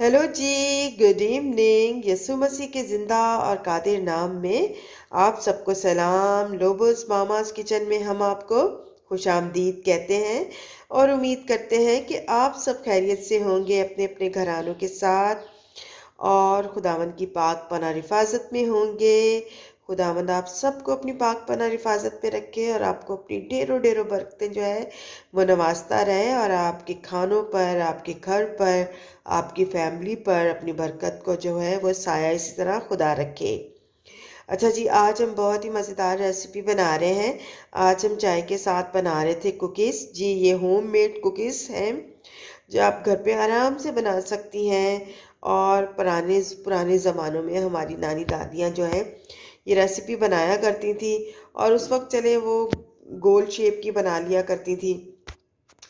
Hello जी। Good evening. Yesu Masih के ज़िंदा और कादिर नाम में आप सबको सलाम। लोबोस मामास किचन में हम आपको खुशामदीद कहते हैं और उम्मीद करते हैं कि आप सब खैरियत से होंगे अपने अपने घरानों के साथ और खुदावंद की पाक पनाह हिफाजत में होंगे। खुदावंद आप सबको अपनी पाक पनाह हिफाजत में रखे और आपको अपनी ढेरों ढेरों बरकतें जो है वो नवाजता रहे और आपके खानों पर, आपके घर पर, आपकी फैमिली पर अपनी बरकत को जो है वो साया इसी तरह खुदा रखे। अच्छा जी, आज हम बहुत ही मज़ेदार रेसिपी बना रहे हैं। आज हम चाय के साथ बना रहे थे कुकीज़। जी, ये होममेड कुकीज़ हैं जो आप घर पे आराम से बना सकती हैं। और पुराने पुराने ज़मानों में हमारी नानी दादियाँ जो हैं ये रेसिपी बनाया करती थी और उस वक्त चले वो गोल शेप की बना लिया करती थी।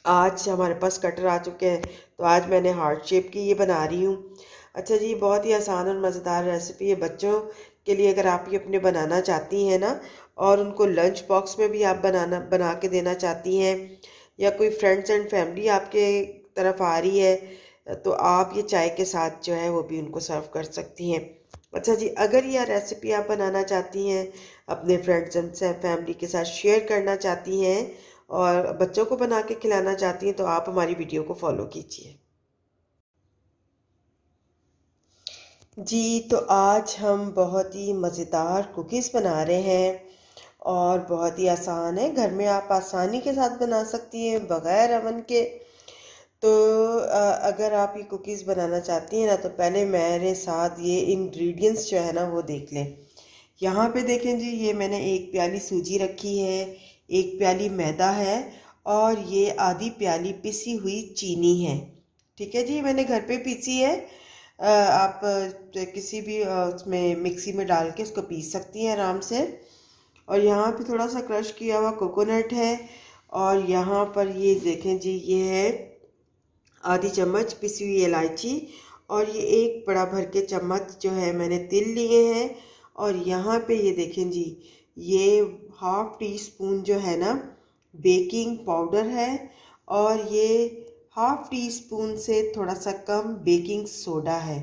आज हमारे पास कटर आ चुके हैं तो आज मैंने हार्ट शेप की ये बना रही हूँ। अच्छा जी, बहुत ही आसान और मज़ेदार रेसिपी है बच्चों के लिए। अगर आप ये अपने बनाना चाहती हैं ना, और उनको लंच बॉक्स में भी आप बना के देना चाहती हैं, या कोई फ्रेंड्स एंड फैमिली आपके तरफ आ रही है तो आप ये चाय के साथ जो है वो भी उनको सर्व कर सकती हैं। अच्छा जी, अगर यह रेसिपी आप बनाना चाहती हैं, अपने फ्रेंड्स एंड फैमिली के साथ शेयर करना चाहती हैं और बच्चों को बना के खिलाना चाहती हैं तो आप हमारी वीडियो को फॉलो कीजिए। जी, तो आज हम बहुत ही मज़ेदार कुकीज़ बना रहे हैं और बहुत ही आसान है। घर में आप आसानी के साथ बना सकती हैं बग़ैर अवन के। तो अगर आप ये कुकीज़ बनाना चाहती हैं ना, तो पहले मेरे साथ ये इंग्रेडिएंट्स जो है ना वो देख लें। यहाँ पे देखें जी, ये मैंने एक प्याली सूजी रखी है, एक प्याली मैदा है और ये आधी प्याली पिसी हुई चीनी है। ठीक है जी, मैंने घर पे पीसी है। आप किसी भी उसमें मिक्सी में डाल के इसको पीस सकती हैं आराम से। और यहाँ पे थोड़ा सा क्रश किया हुआ कोकोनट है और यहाँ पर ये देखें जी, ये है आधी चम्मच पिसी हुई इलायची और ये एक बड़ा भर के चम्मच जो है मैंने तिल लिए हैं। और यहाँ पे ये देखें जी, ये हाफ टी स्पून जो है ना बेकिंग पाउडर है और ये हाफ टी स्पून से थोड़ा सा कम बेकिंग सोडा है।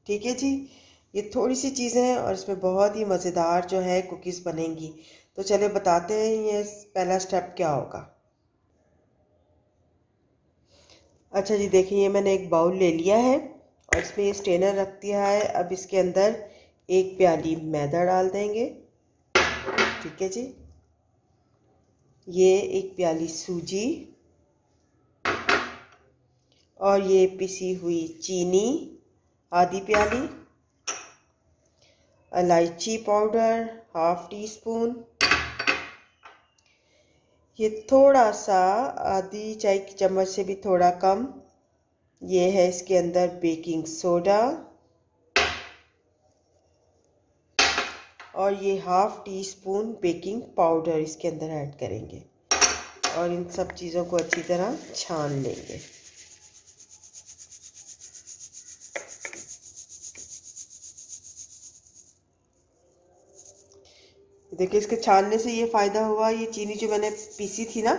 ठीक है जी, ये थोड़ी सी चीज़ें हैं और इसमें बहुत ही मज़ेदार जो है कुकीज़ बनेंगी। तो चले बताते हैं ये पहला स्टेप क्या होगा। अच्छा जी, देखिए ये मैंने एक बाउल ले लिया है और इसमें ये स्ट्रेनर रख दिया है। अब इसके अंदर एक प्याली मैदा डाल देंगे। ठीक है जी, ये एक प्याली सूजी और ये पिसी हुई चीनी आधी प्याली, इलायची पाउडर हाफ टी स्पून, ये थोड़ा सा आधी चाय की चम्मच से भी थोड़ा कम ये है इसके अंदर बेकिंग सोडा और ये half tea spoon baking powder इसके अंदर ऐड करेंगे और इन सब चीज़ों को अच्छी तरह छान लेंगे। देखिए, इसके छानने से ये फ़ायदा हुआ, ये चीनी जो मैंने पीसी थी ना,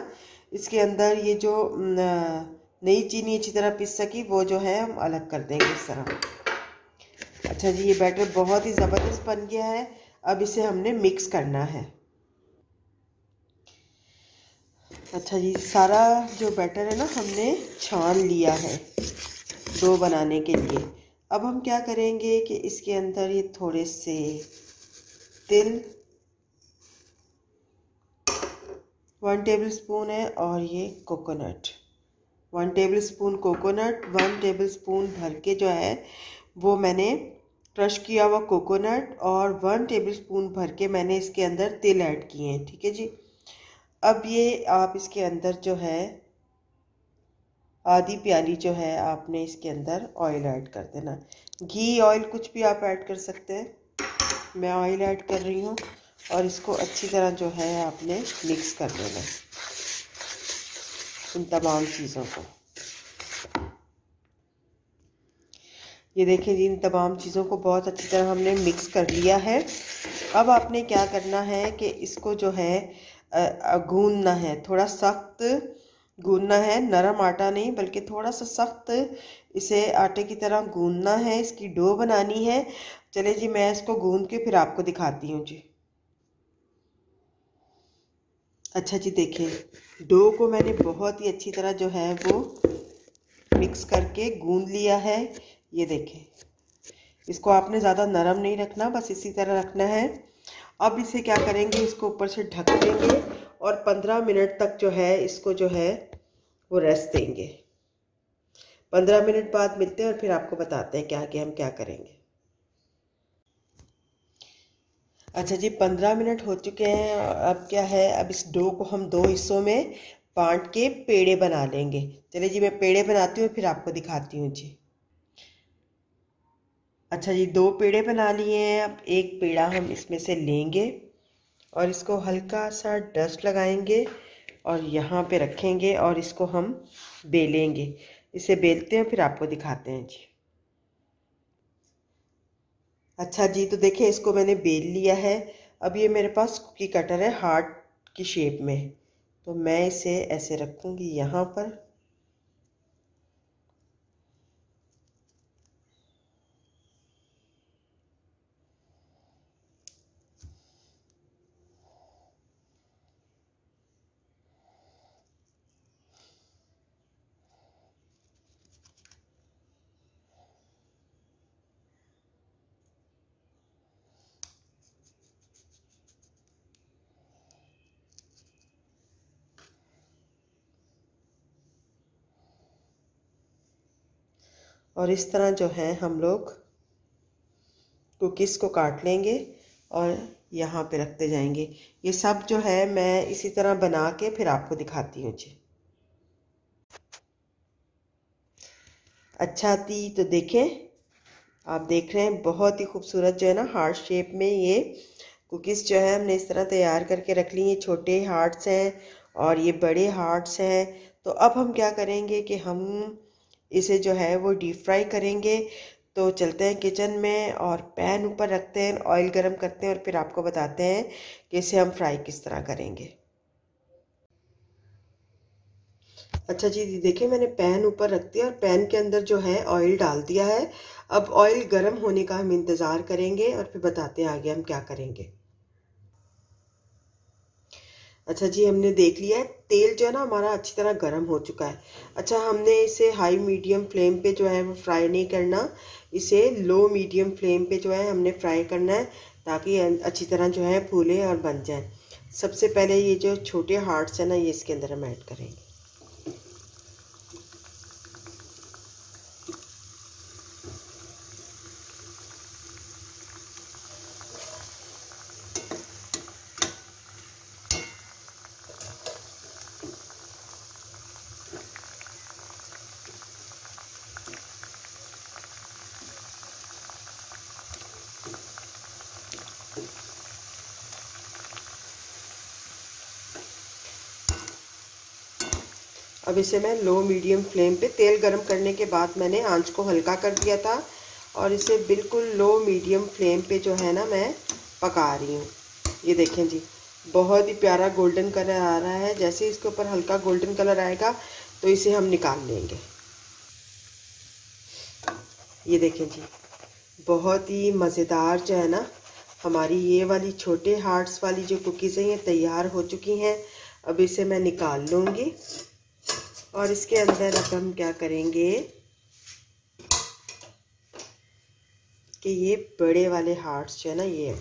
इसके अंदर ये जो नई चीनी अच्छी तरह पीस सकी वो जो है हम अलग कर देंगे इस तरह। अच्छा जी, ये बैटर बहुत ही ज़बरदस्त बन गया है। अब इसे हमने मिक्स करना है। अच्छा जी, सारा जो बैटर है ना हमने छान लिया है डो बनाने के लिए। अब हम क्या करेंगे कि इसके अंदर ये थोड़े से तिल 1 टेबलस्पून है और ये कोकोनट 1 टेबलस्पून कोकोनट, 1 टेबलस्पून भर के जो है वो मैंने क्रश किया हुआ कोकोनट और 1 टेबलस्पून भर के मैंने इसके अंदर तिल ऐड किए हैं। ठीक है जी, अब ये आप इसके अंदर जो है आधी प्याली जो है आपने इसके अंदर ऑयल ऐड कर देना। घी ऑयल कुछ भी आप ऐड कर सकते हैं, मैं ऑयल ऐड कर रही हूँ और इसको अच्छी तरह जो है आपने मिक्स कर देना इन तमाम चीज़ों को। ये देखिए जी, इन तमाम चीज़ों को बहुत अच्छी तरह हमने मिक्स कर लिया है। अब आपने क्या करना है कि इसको जो है गूंदना है, थोड़ा सख्त गूंदना है, नरम आटा नहीं बल्कि थोड़ा सा सख्त इसे आटे की तरह गूंदना है, इसकी डो बनानी है। चले जी मैं इसको गूंद के फिर आपको दिखाती हूँ जी। अच्छा जी देखिए डो को मैंने बहुत ही अच्छी तरह जो है वो मिक्स करके गूंद लिया है। ये देखें, इसको आपने ज़्यादा नरम नहीं रखना, बस इसी तरह रखना है। अब इसे क्या करेंगे, इसको ऊपर से ढक देंगे और 15 मिनट तक जो है इसको जो है वो रेस्ट देंगे। 15 मिनट बाद मिलते हैं और फिर आपको बताते हैं कि आगे हम क्या करेंगे। अच्छा जी 15 मिनट हो चुके हैं। अब क्या है, अब इस डो को हम दो हिस्सों में बांट के पेड़े बना लेंगे। चलिए जी मैं पेड़े बनाती हूँ फिर आपको दिखाती हूँ जी। अच्छा जी 2 पेड़े बना लिए हैं। अब एक पेड़ा हम इसमें से लेंगे और इसको हल्का सा डस्ट लगाएंगे और यहाँ पे रखेंगे और इसको हम बेलेंगे। इसे बेलते हैं फिर आपको दिखाते हैं जी। अच्छा जी तो देखिए इसको मैंने बेल लिया है। अब ये मेरे पास कुकी कटर है हार्ट की शेप में, तो मैं इसे ऐसे रखूँगी यहाँ पर। और इस तरह जो है हम लोग कुकीज़ को काट लेंगे और यहाँ पे रखते जाएंगे। ये सब जो है मैं इसी तरह बना के फिर आपको दिखाती हूँ जी। अच्छा थी तो देखें, आप देख रहे हैं बहुत ही खूबसूरत जो है ना हार्ट शेप में ये कुकीज़ जो है हमने इस तरह तैयार करके रख ली। ये छोटे हार्ट्स हैं और ये बड़े हार्ट्स हैं। तो अब हम क्या करेंगे कि हम इसे जो है वो डीप फ्राई करेंगे। तो चलते हैं किचन में और पैन ऊपर रखते हैं, ऑयल गरम करते हैं और फिर आपको बताते हैं कि इसे हम फ्राई किस तरह करेंगे। अच्छा जी देखिए मैंने पैन ऊपर रख दिया और पैन के अंदर जो है ऑयल डाल दिया है। अब ऑयल गर्म होने का हम इंतज़ार करेंगे और फिर बताते हैं आगे हम क्या करेंगे। अच्छा जी हमने देख लिया है तेल जो है ना हमारा अच्छी तरह गर्म हो चुका है। अच्छा हमने इसे हाई मीडियम फ्लेम पे जो है वो फ्राई नहीं करना, इसे लो मीडियम फ्लेम पे जो है हमने फ्राई करना है ताकि अच्छी तरह जो है फूले और बन जाए। सबसे पहले ये जो छोटे हार्ट्स हैं ना ये इसके अंदर हम ऐड करेंगे। अब इसे मैं लो मीडियम फ्लेम पे तेल गरम करने के बाद मैंने आंच को हल्का कर दिया था और इसे बिल्कुल लो मीडियम फ्लेम पे जो है ना मैं पका रही हूँ। ये देखें जी बहुत ही प्यारा गोल्डन कलर आ रहा है। जैसे इसके ऊपर हल्का गोल्डन कलर आएगा तो इसे हम निकाल लेंगे। ये देखें जी बहुत ही मज़ेदार जो है ना हमारी ये वाली छोटे हार्ट्स वाली जो कुकीज़ हैं ये तैयार हो चुकी हैं। अब इसे मैं निकाल लूँगी और इसके अंदर अब हम क्या करेंगे कि ये बड़े वाले हार्ट्स जो है ना ये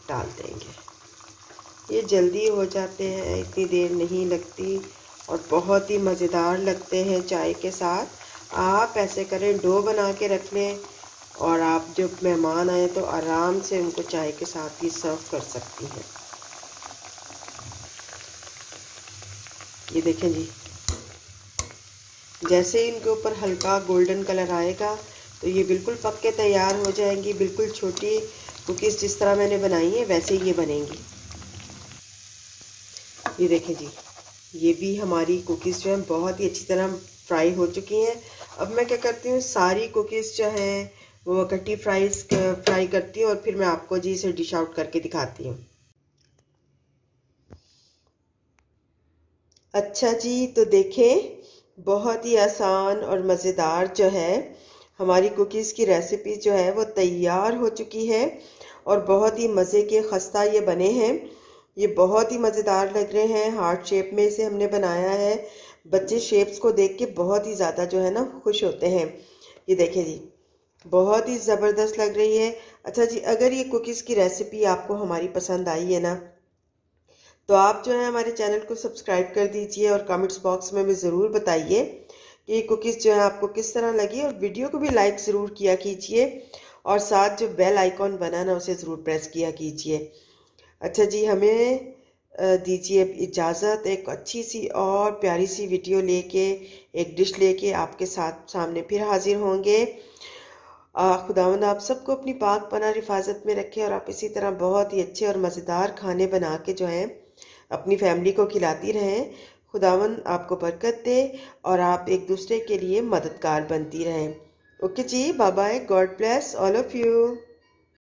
डाल देंगे। ये जल्दी हो जाते हैं, इतनी देर नहीं लगती और बहुत ही मज़ेदार लगते हैं चाय के साथ। आप ऐसे करें डो बना के रख लें और आप जब मेहमान आए तो आराम से उनको चाय के साथ ही सर्व कर सकती हैं। ये देखें जी जैसे ही इनके ऊपर हल्का गोल्डन कलर आएगा तो ये बिल्कुल पक के तैयार हो जाएंगी। बिल्कुल छोटी कुकीज़ जिस तरह मैंने बनाई है वैसे ही ये बनेंगी। ये देखें जी ये भी हमारी कुकीज़ जो है बहुत ही अच्छी तरह फ्राई हो चुकी हैं। अब मैं क्या करती हूँ सारी कुकीज़ जो हैं वो इकट्ठी फ्राई करती हूँ और फिर मैं आपको जी इसे डिश आउट करके दिखाती हूँ। अच्छा जी, तो देखें, बहुत ही आसान और मज़ेदार जो है हमारी कुकीज़ की रेसिपी जो है वो तैयार हो चुकी है। और बहुत ही मज़े के खस्ता ये बने हैं। ये बहुत ही मज़ेदार लग रहे हैं। हार्ट शेप में इसे हमने बनाया है। बच्चे शेप्स को देख के बहुत ही ज़्यादा जो है ना खुश होते हैं। ये देखें जी, बहुत ही ज़बरदस्त लग रही है। अच्छा जी, अगर ये कुकीज़ की रेसिपी आपको हमारी पसंद आई है ना, तो आप जो है हमारे चैनल को सब्सक्राइब कर दीजिए और कमेंट्स बॉक्स में भी ज़रूर बताइए कि ये कुकीज़ जो है आपको किस तरह लगी, और वीडियो को भी लाइक ज़रूर किया कीजिए और साथ जो बेल आइकॉन बना ना उसे ज़रूर प्रेस किया कीजिए। अच्छा जी, हमें दीजिए इजाज़त। एक अच्छी सी और प्यारी सी वीडियो लेके, एक डिश लेके आपके साथ सामने फिर हाजिर होंगे। खुदावंद आप सबको अपनी पाक पनाह हिफाजत में रखे और आप इसी तरह बहुत ही अच्छे और मज़ेदार खाने बना के जो हैं अपनी फैमिली को खिलाती रहें। खुदावंद आपको बरकत दे और आप एक दूसरे के लिए मददगार बनती रहें। ओके जी, bye bye, God bless all of you.